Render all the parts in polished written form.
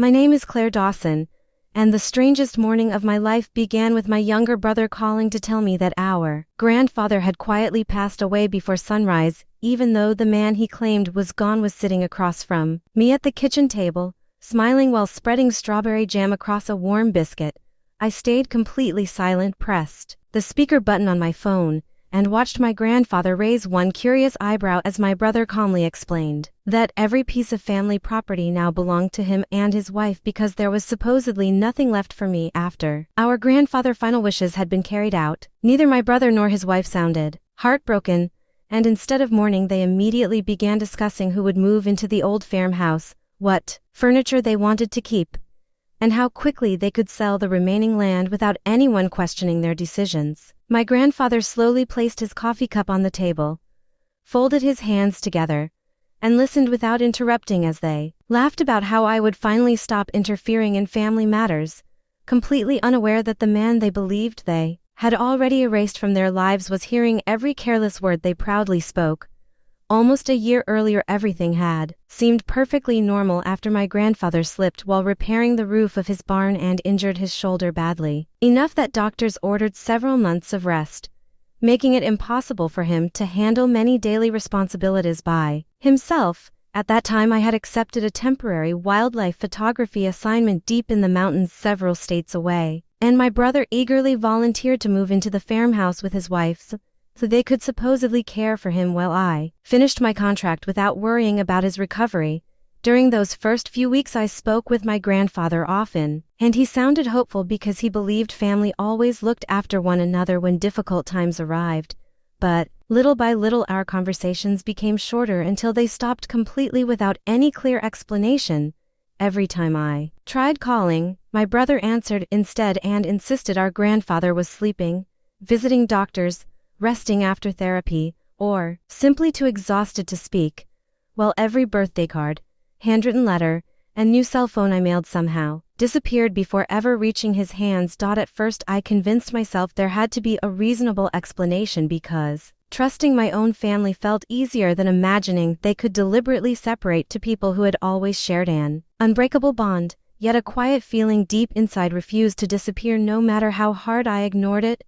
My name is Claire Dawson, and the strangest morning of my life began with my younger brother calling to tell me that our grandfather had quietly passed away before sunrise, even though the man he claimed was gone was sitting across from me at the kitchen table, smiling while spreading strawberry jam across a warm biscuit. I stayed completely silent, pressed the speaker button on my phone, and watched my grandfather raise one curious eyebrow as my brother calmly explained that every piece of family property now belonged to him and his wife because there was supposedly nothing left for me after our grandfather's final wishes had been carried out. Neither my brother nor his wife sounded heartbroken, and instead of mourning they immediately began discussing who would move into the old farmhouse, what furniture they wanted to keep, and how quickly they could sell the remaining land without anyone questioning their decisions. My grandfather slowly placed his coffee cup on the table, folded his hands together, and listened without interrupting as they laughed about how I would finally stop interfering in family matters, completely unaware that the man they believed they had already erased from their lives was hearing every careless word they proudly spoke. Almost a year earlier everything had seemed perfectly normal after my grandfather slipped while repairing the roof of his barn and injured his shoulder badly, enough that doctors ordered several months of rest, making it impossible for him to handle many daily responsibilities by himself. At that time I had accepted a temporary wildlife photography assignment deep in the mountains several states away, and my brother eagerly volunteered to move into the farmhouse with his wife, so they could supposedly care for him while I finished my contract without worrying about his recovery. During those first few weeks I spoke with my grandfather often, and he sounded hopeful because he believed family always looked after one another when difficult times arrived. But little by little our conversations became shorter until they stopped completely without any clear explanation. Every time I tried calling, my brother answered instead and insisted our grandfather was sleeping, visiting doctors, resting after therapy, or simply too exhausted to speak, while every birthday card, handwritten letter, and new cell phone I mailed somehow disappeared before ever reaching his hands. At first I convinced myself there had to be a reasonable explanation because trusting my own family felt easier than imagining they could deliberately separate to people who had always shared an unbreakable bond, yet a quiet feeling deep inside refused to disappear no matter how hard I ignored it.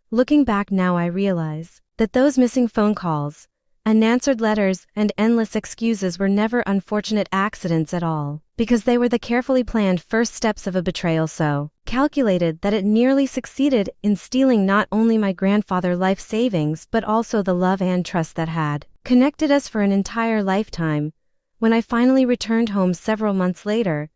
Looking back now I realize that those missing phone calls, unanswered letters, and endless excuses were never unfortunate accidents at all, because they were the carefully planned first steps of a betrayal so calculated that it nearly succeeded in stealing not only my grandfather's life savings but also the love and trust that had connected us for an entire lifetime. When I finally returned home several months later,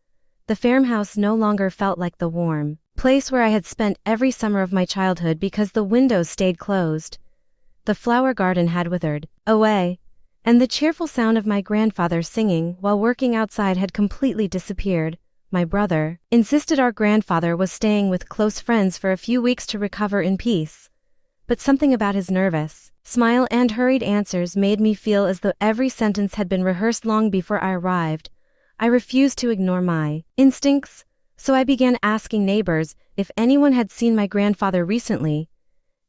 the farmhouse no longer felt like the warm place where I had spent every summer of my childhood because the windows stayed closed. The flower garden had withered away, and the cheerful sound of my grandfather singing while working outside had completely disappeared. My brother insisted our grandfather was staying with close friends for a few weeks to recover in peace, but something about his nervous smile and hurried answers made me feel as though every sentence had been rehearsed long before I arrived. I refused to ignore my instincts, so I began asking neighbors if anyone had seen my grandfather recently,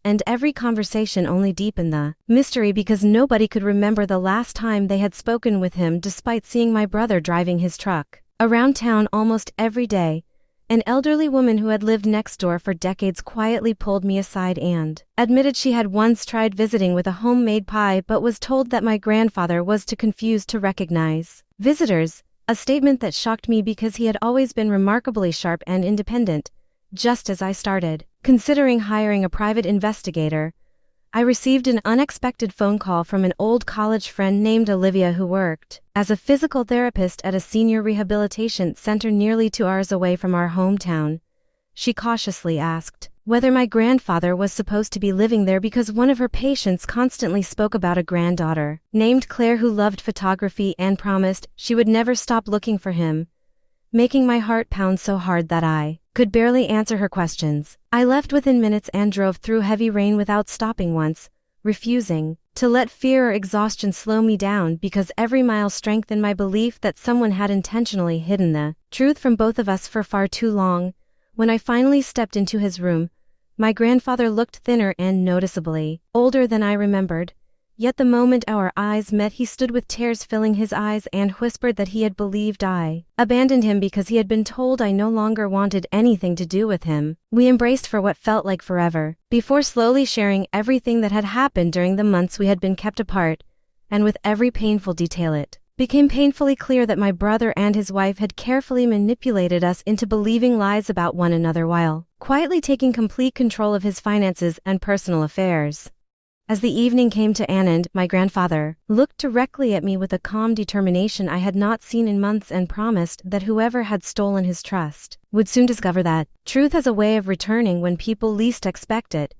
and every conversation only deepened the mystery because nobody could remember the last time they had spoken with him despite seeing my brother driving his truck around town almost every day. An elderly woman who had lived next door for decades quietly pulled me aside and admitted she had once tried visiting with a homemade pie but was told that my grandfather was too confused to recognize visitors. A statement that shocked me because he had always been remarkably sharp and independent. Just as I started considering hiring a private investigator, I received an unexpected phone call from an old college friend named Olivia who worked as a physical therapist at a senior rehabilitation center nearly 2 hours away from our hometown. She cautiously asked whether my grandfather was supposed to be living there because one of her patients constantly spoke about a granddaughter named Claire who loved photography and promised she would never stop looking for him, making my heart pound so hard that I could barely answer her questions. I left within minutes and drove through heavy rain without stopping once, refusing to let fear or exhaustion slow me down because every mile strengthened my belief that someone had intentionally hidden the truth from both of us for far too long. When I finally stepped into his room, my grandfather looked thinner and noticeably older than I remembered. Yet the moment our eyes met, he stood with tears filling his eyes and whispered that he had believed I abandoned him because he had been told I no longer wanted anything to do with him. We embraced for what felt like forever, before slowly sharing everything that had happened during the months we had been kept apart, and with every painful detail it became painfully clear that my brother and his wife had carefully manipulated us into believing lies about one another while quietly taking complete control of his finances and personal affairs. As the evening came to an end, my grandfather looked directly at me with a calm determination I had not seen in months and promised that whoever had stolen his trust would soon discover that truth has a way of returning when people least expect it.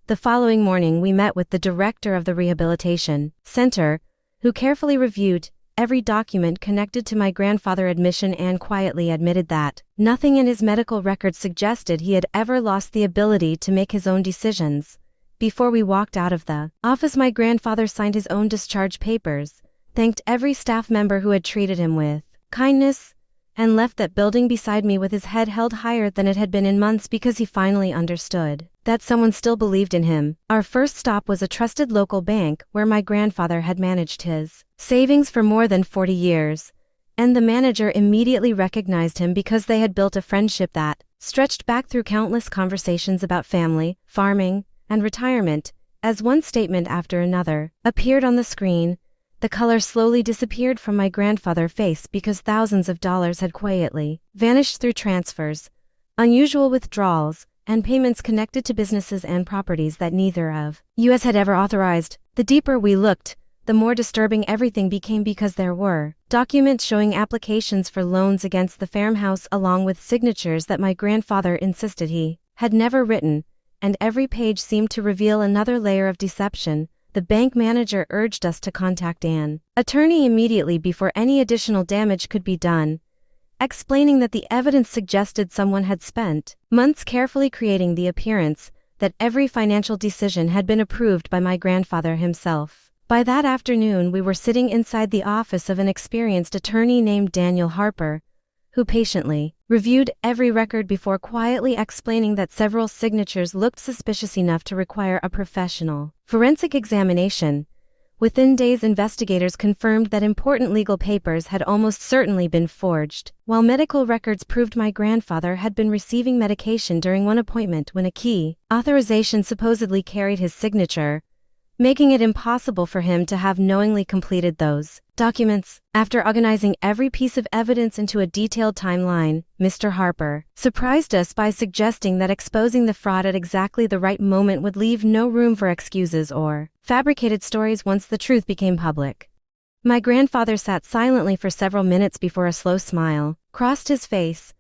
The following morning we met with the director of the rehabilitation center, who carefully reviewed every document connected to my grandfather's admission and quietly admitted that nothing in his medical records suggested he had ever lost the ability to make his own decisions. Before we walked out of the office, my grandfather signed his own discharge papers, thanked every staff member who had treated him with kindness, and left that building beside me with his head held higher than it had been in months because he finally understood that someone still believed in him. Our first stop was a trusted local bank where my grandfather had managed his savings for more than 40 years, and the manager immediately recognized him because they had built a friendship that stretched back through countless conversations about family, farming, and retirement. As one statement after another appeared on the screen, the color slowly disappeared from my grandfather's face because thousands of dollars had quietly vanished through transfers, unusual withdrawals, and payments connected to businesses and properties that neither of us had ever authorized. The deeper we looked, the more disturbing everything became because there were documents showing applications for loans against the farmhouse along with signatures that my grandfather insisted he had never written, and every page seemed to reveal another layer of deception. The bank manager urged us to contact an attorney immediately before any additional damage could be done, explaining that the evidence suggested someone had spent months carefully creating the appearance that every financial decision had been approved by my grandfather himself. By that afternoon, we were sitting inside the office of an experienced attorney named Daniel Harper, who patiently reviewed every record before quietly explaining that several signatures looked suspicious enough to require a professional forensic examination. Within days, investigators confirmed that important legal papers had almost certainly been forged, while medical records proved my grandfather had been receiving medication during one appointment when a key authorization supposedly carried his signature, making it impossible for him to have knowingly completed those documents. After organizing every piece of evidence into a detailed timeline, Mr. Harper surprised us by suggesting that exposing the fraud at exactly the right moment would leave no room for excuses or fabricated stories once the truth became public. My grandfather sat silently for several minutes before a slow smile crossed his face,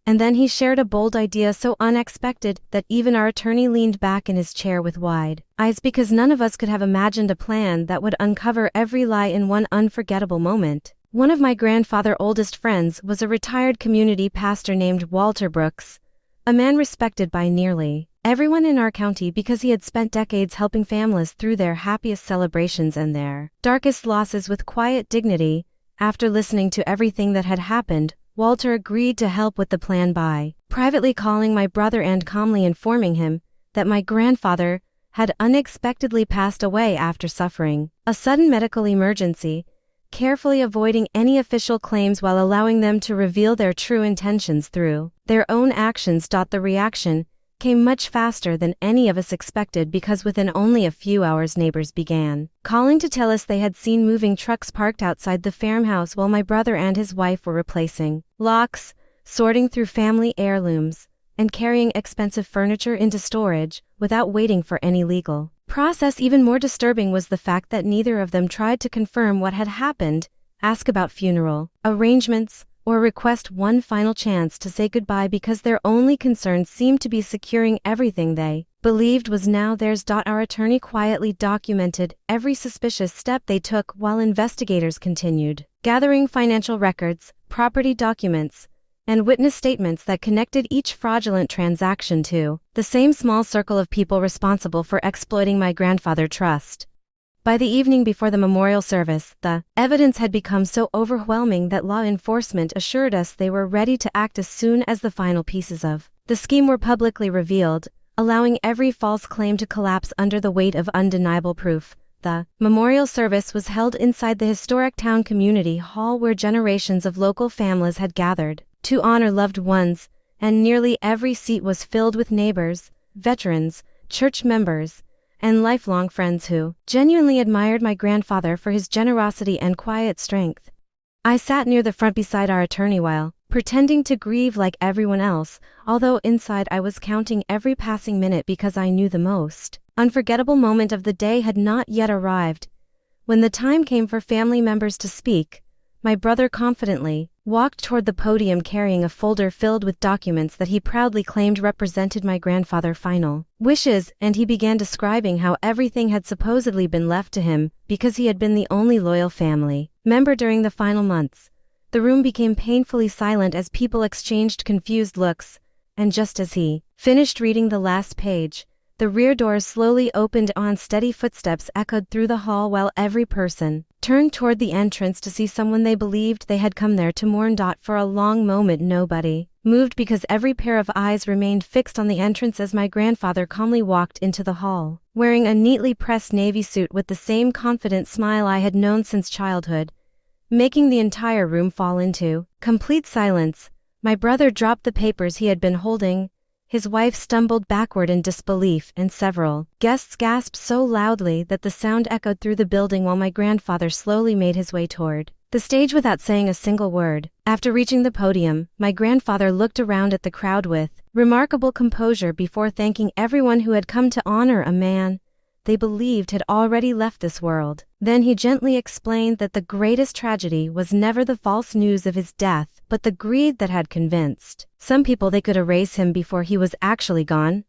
and then he shared a bold idea so unexpected that even our attorney leaned back in his chair with wide eyes because none of us could have imagined a plan that would uncover every lie in one unforgettable moment. One of my grandfather's oldest friends was a retired community pastor named Walter Brooks, a man respected by nearly everyone in our county because he had spent decades helping families through their happiest celebrations and their darkest losses with quiet dignity. After listening to everything that had happened, Walter agreed to help with the plan by privately calling my brother and calmly informing him that my grandfather had unexpectedly passed away after suffering a sudden medical emergency, carefully avoiding any official claims while allowing them to reveal their true intentions through their own actions. The reaction came much faster than any of us expected because within only a few hours neighbors began calling to tell us they had seen moving trucks parked outside the farmhouse while my brother and his wife were replacing locks, sorting through family heirlooms, and carrying expensive furniture into storage without waiting for any legal process. Even more disturbing was the fact that neither of them tried to confirm what had happened, ask about funeral arrangements, or request one final chance to say goodbye because their only concern seemed to be securing everything they believed was now theirs. Our attorney quietly documented every suspicious step they took while investigators continued gathering financial records, property documents, and witness statements that connected each fraudulent transaction to the same small circle of people responsible for exploiting my grandfather's trust. By the evening before the memorial service, the evidence had become so overwhelming that law enforcement assured us they were ready to act as soon as the final pieces of the scheme were publicly revealed, allowing every false claim to collapse under the weight of undeniable proof. The memorial service was held inside the historic town community hall where generations of local families had gathered to honor loved ones, and nearly every seat was filled with neighbors, veterans, church members, and lifelong friends who genuinely admired my grandfather for his generosity and quiet strength. I sat near the front beside our attorney while pretending to grieve like everyone else, although inside I was counting every passing minute because I knew the most unforgettable moment of the day had not yet arrived. When the time came for family members to speak, my brother confidently walked toward the podium carrying a folder filled with documents that he proudly claimed represented my grandfather's final wishes, and he began describing how everything had supposedly been left to him because he had been the only loyal family member during the final months. The room became painfully silent as people exchanged confused looks, and just as he finished reading the last page, the rear doors slowly opened and steady footsteps echoed through the hall while every person turned toward the entrance to see someone they believed they had come there to mourn. For a long moment nobody moved because every pair of eyes remained fixed on the entrance as my grandfather calmly walked into the hall, wearing a neatly pressed navy suit with the same confident smile I had known since childhood, making the entire room fall into complete silence. My brother dropped the papers he had been holding. His wife stumbled backward in disbelief, and several guests gasped so loudly that the sound echoed through the building while my grandfather slowly made his way toward the stage without saying a single word. After reaching the podium, my grandfather looked around at the crowd with remarkable composure before thanking everyone who had come to honor a man they believed had already left this world. Then he gently explained that the greatest tragedy was never the false news of his death, but the greed that had convinced some people they could erase him before he was actually gone.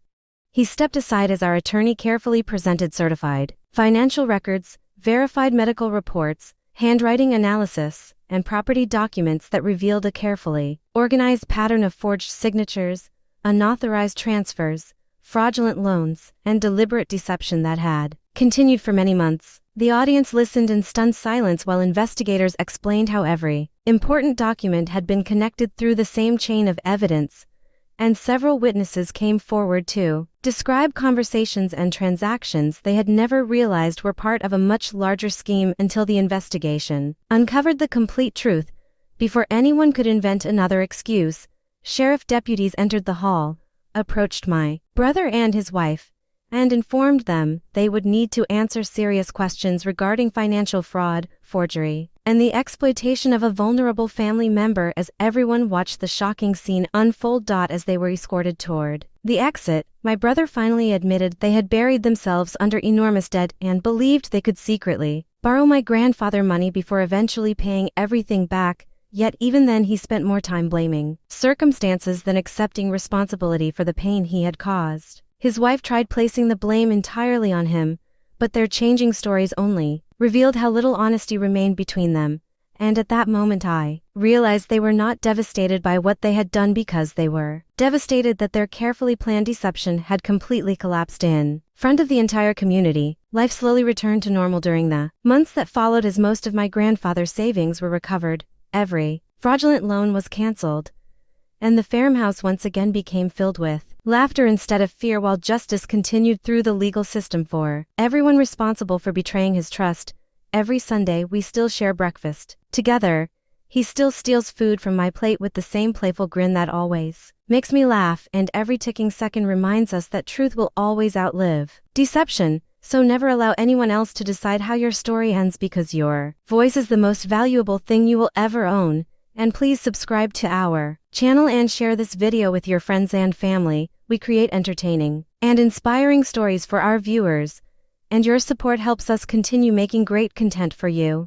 He stepped aside as our attorney carefully presented certified financial records, verified medical reports, handwriting analysis, and property documents that revealed a carefully organized pattern of forged signatures, unauthorized transfers, fraudulent loans, and deliberate deception that had continued for many months. The audience listened in stunned silence while investigators explained how every important document had been connected through the same chain of evidence, and several witnesses came forward to describe conversations and transactions they had never realized were part of a much larger scheme until the investigation uncovered the complete truth. Before anyone could invent another excuse, sheriff deputies entered the hall, approached my brother and his wife, and informed them they would need to answer serious questions regarding financial fraud, forgery, and the exploitation of a vulnerable family member as everyone watched the shocking scene unfold. As they were escorted toward the exit, my brother finally admitted they had buried themselves under enormous debt and believed they could secretly borrow my grandfather money before eventually paying everything back. Yet even then he spent more time blaming circumstances than accepting responsibility for the pain he had caused. His wife tried placing the blame entirely on him, but their changing stories only revealed how little honesty remained between them, and at that moment I realized they were not devastated by what they had done because they were devastated that their carefully planned deception had completely collapsed in front of the entire community. Life slowly returned to normal during the months that followed as most of my grandfather's savings were recovered. Every fraudulent loan was cancelled, and the farmhouse once again became filled with laughter instead of fear while justice continued through the legal system for everyone responsible for betraying his trust. Every Sunday we still share breakfast together. He still steals food from my plate with the same playful grin that always makes me laugh, and every ticking second reminds us that truth will always outlive deception. So never allow anyone else to decide how your story ends, because your voice is the most valuable thing you will ever own. And please subscribe to our channel and share this video with your friends and family. We create entertaining and inspiring stories for our viewers, and your support helps us continue making great content for you.